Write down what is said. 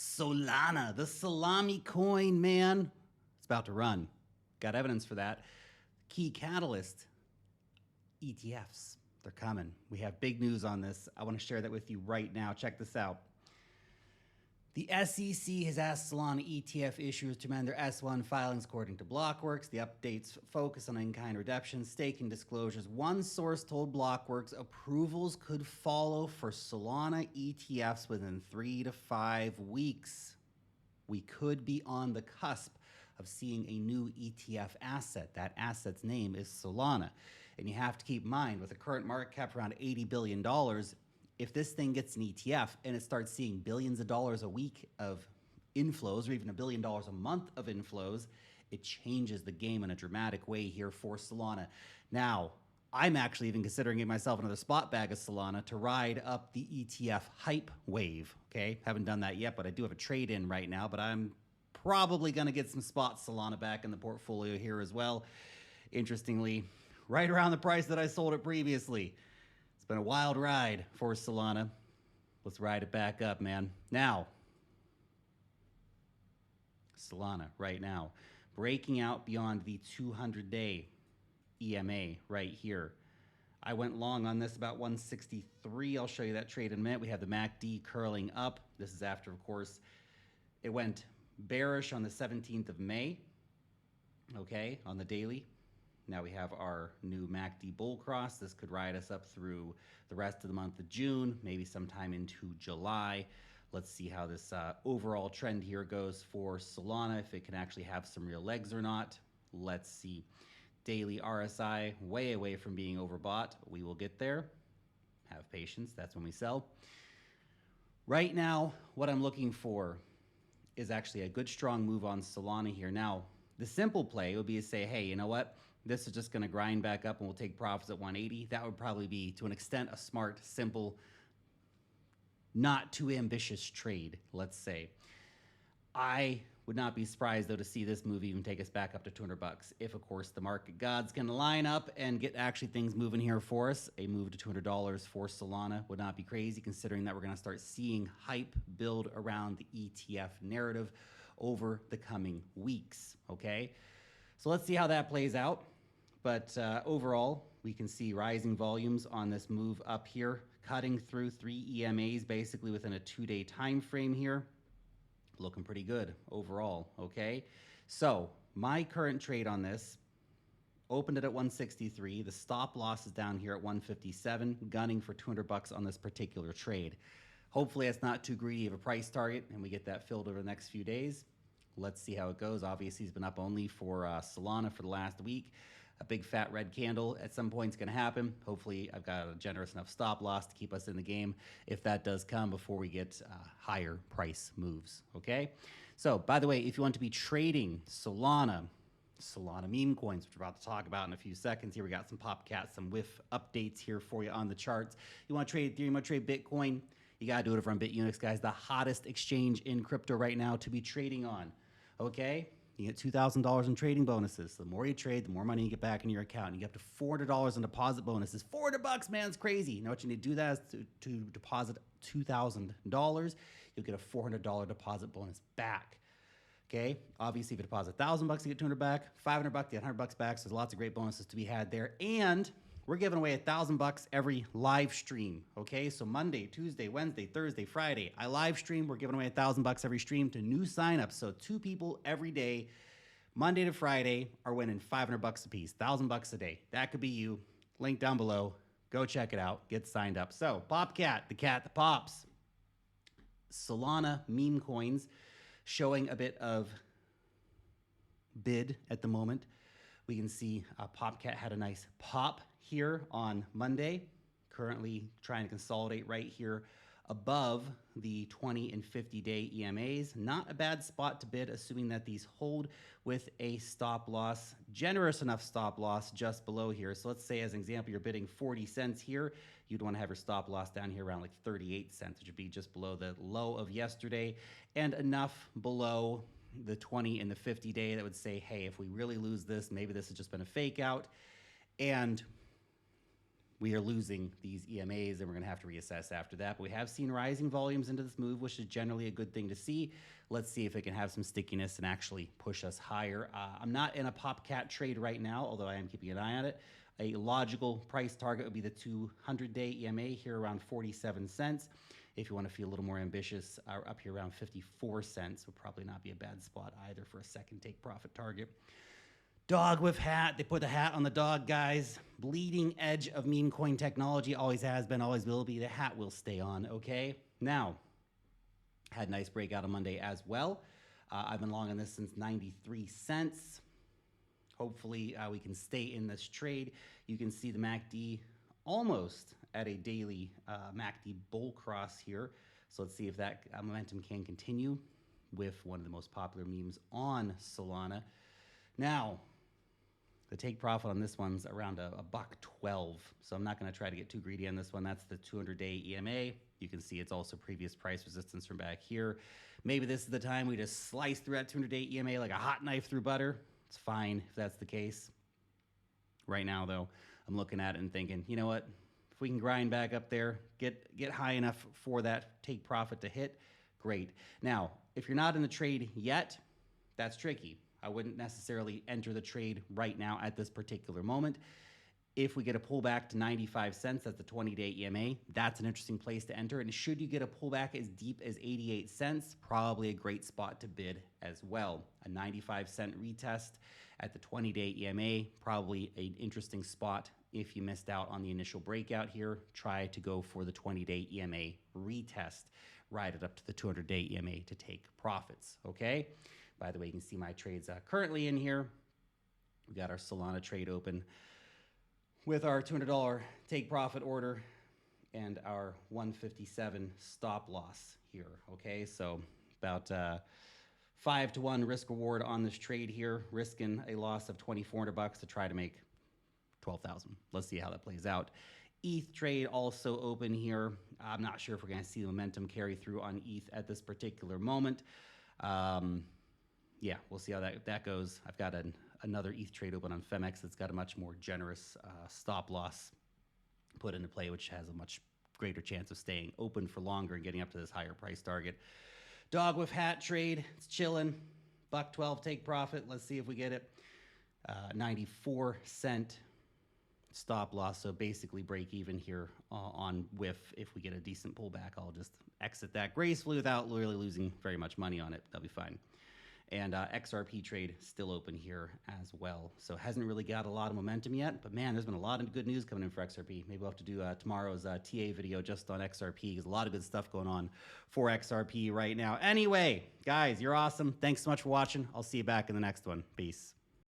Solana, the salami coin, man. It's about to run. Got evidence for that. Key catalyst, ETFs. They're coming. We have big news on this. I want to share that with you right now. Check this out. The SEC has asked Solana ETF issuers to amend their S1 filings according to Blockworks. The updates focus on in-kind redemptions, staking disclosures. One source told Blockworks approvals could follow for Solana ETFs within 3 to 5 weeks. We could be on the cusp of seeing a new ETF asset. That asset's name is Solana. And you have to keep in mind, with a current market cap around $80 billion, if this thing gets an ETF and it starts seeing billions of dollars a week of inflows, or even $1 billion a month of inflows, it changes the game in a dramatic way here for Solana. Now, I'm actually even considering giving myself another spot bag of Solana to ride up the ETF hype wave, okay? Haven't done that yet, but I do have a trade in right now, but I'm probably gonna get some spot Solana back in the portfolio here as well. Interestingly, right around the price that I sold it previously. It's been a wild ride for Solana. Let's ride it back up, man. Now, Solana right now, breaking out beyond the 200-day EMA right here. I went long on this about 163. I'll show you that trade in a minute. We have the MACD curling up. This is after, of course, it went bearish on the 17th of May, okay, on the daily. Now we have our new MACD bull cross. This could ride us up through the rest of the month of June, maybe sometime into July. Let's see how this overall trend here goes for Solana, if it can actually have some real legs or not. Let's see. Daily RSI, way away from being overbought. We will get there. Have patience. That's when we sell. Right now, what I'm looking for is actually a good, strong move on Solana here. Now, the simple play would be to say, hey, you know what? This is just going to grind back up and we'll take profits at 180. That would probably be, to an extent, a smart, simple, not too ambitious trade, let's say. I would not be surprised, though, to see this move even take us back up to 200 bucks. If, of course, the market gods can line up and get actually things moving here for us. A move to $200 for Solana would not be crazy, considering that we're going to start seeing hype build around the ETF narrative over the coming weeks, okay? So let's see how that plays out. But overall, we can see rising volumes on this move up here, cutting through 3 EMAs basically within a 2-day time frame here. Looking pretty good overall, okay? So my current trade on this, opened it at 163. The stop loss is down here at 157, gunning for 200 bucks on this particular trade. Hopefully it's not too greedy of a price target and we get that filled over the next few days. Let's see how it goes. Obviously, he's been up only for Solana for the last week. A big fat red candle at some point is going to happen. Hopefully, I've got a generous enough stop loss to keep us in the game if that does come before we get higher price moves, okay? So, by the way, if you want to be trading Solana meme coins, which we're about to talk about in a few seconds here, we got some Popcat, some whiff updates here for you on the charts. You want to trade Ethereum, you want to trade Bitcoin, you got to do it over on BitUnix, guys. The hottest exchange in crypto right now to be trading on, okay? You get $2,000 in trading bonuses. The more you trade, the more money you get back in your account. And you get up to $400 in deposit bonuses. 400 bucks, man, it's crazy. You know what you need to do that is to deposit $2,000. You'll get a $400 deposit bonus back. Okay, obviously if you deposit 1,000 bucks, you get 200 back. 500 bucks, you get 100 bucks back. So there's lots of great bonuses to be had there. And we're giving away 1,000 bucks every live stream. Okay, so Monday, Tuesday, Wednesday, Thursday, Friday, I live stream. We're giving away 1,000 bucks every stream to new signups. So 2 people every day, Monday to Friday, are winning 500 bucks a piece, 1,000 bucks a day. That could be you. Link down below. Go check it out. Get signed up. So Popcat, the cat that pops. Solana meme coins showing a bit of bid at the moment. We can see Popcat had a nice pop here on Monday, currently trying to consolidate right here above the 20 and 50-day EMAs. Not a bad spot to bid, assuming that these hold with a stop loss, generous enough stop loss just below here. So let's say, as an example, you're bidding 40 cents here. You'd want to have your stop loss down here around like 38 cents, which would be just below the low of yesterday and enough below the 20 and the 50-day that would say, hey, if we really lose this, maybe this has just been a fake out. And we are losing these EMAs, and we're going to have to reassess after that. But we have seen rising volumes into this move, which is generally a good thing to see. Let's see if it can have some stickiness and actually push us higher. I'm not in a Popcat trade right now, although I am keeping an eye on it. A logical price target would be the 200-day EMA here around 47 cents. If you want to feel a little more ambitious, up here around 54 cents would probably not be a bad spot either for a second take profit target. Dog with hat. They put the hat on the dog, guys. Bleeding edge of meme coin technology. Always has been, always will be. The hat will stay on, okay? Now, had a nice breakout on Monday as well. I've been long on this since 93 cents. Hopefully, we can stay in this trade. You can see the MACD almost at a daily MACD bull cross here. So let's see if that momentum can continue with one of the most popular memes on Solana. Now, the take profit on this one's around a $1.12. So I'm not going to try to get too greedy on this one. That's the 200-day EMA. You can see it's also previous price resistance from back here. Maybe this is the time we just slice through that 200-day EMA like a hot knife through butter. It's fine if that's the case. Right now, though, I'm looking at it and thinking, you know what? If we can grind back up there, get high enough for that take profit to hit, great. Now, if you're not in the trade yet, that's tricky. I wouldn't necessarily enter the trade right now at this particular moment. If we get a pullback to 95 cents, that's the 20-day EMA, that's an interesting place to enter. And should you get a pullback as deep as 88 cents, probably a great spot to bid as well. A 95-cent retest at the 20-day EMA, probably an interesting spot. If you missed out on the initial breakout here, try to go for the 20-day EMA retest. Ride it up to the 200-day EMA to take profits, okay? By the way, you can see my trades currently in here. We got our Solana trade open with our $200 take profit order and our 157 stop loss here, okay? So about 5-to-1 risk reward on this trade here, risking a loss of $2,400 to try to make 12,000. Let's see how that plays out. ETH trade also open here. I'm not sure if we're going to see the momentum carry through on ETH at this particular moment. Yeah, we'll see how that goes. I've got another ETH trade open on Femex that's got a much more generous stop loss put into play, which has a much greater chance of staying open for longer and getting up to this higher price target. Dog with hat trade, it's chilling. $1.12 take profit. Let's see if we get it. 94-cent stop loss, so basically break even here on WIF. If we get a decent pullback, I'll just exit that gracefully without really losing very much money on it. That'll be fine. And XRP trade still open here as well. So hasn't really got a lot of momentum yet, but man, there's been a lot of good news coming in for XRP. Maybe we'll have to do tomorrow's TA video just on XRP. There's a lot of good stuff going on for XRP right now. Anyway, guys, you're awesome. Thanks so much for watching. I'll see you back in the next one. Peace.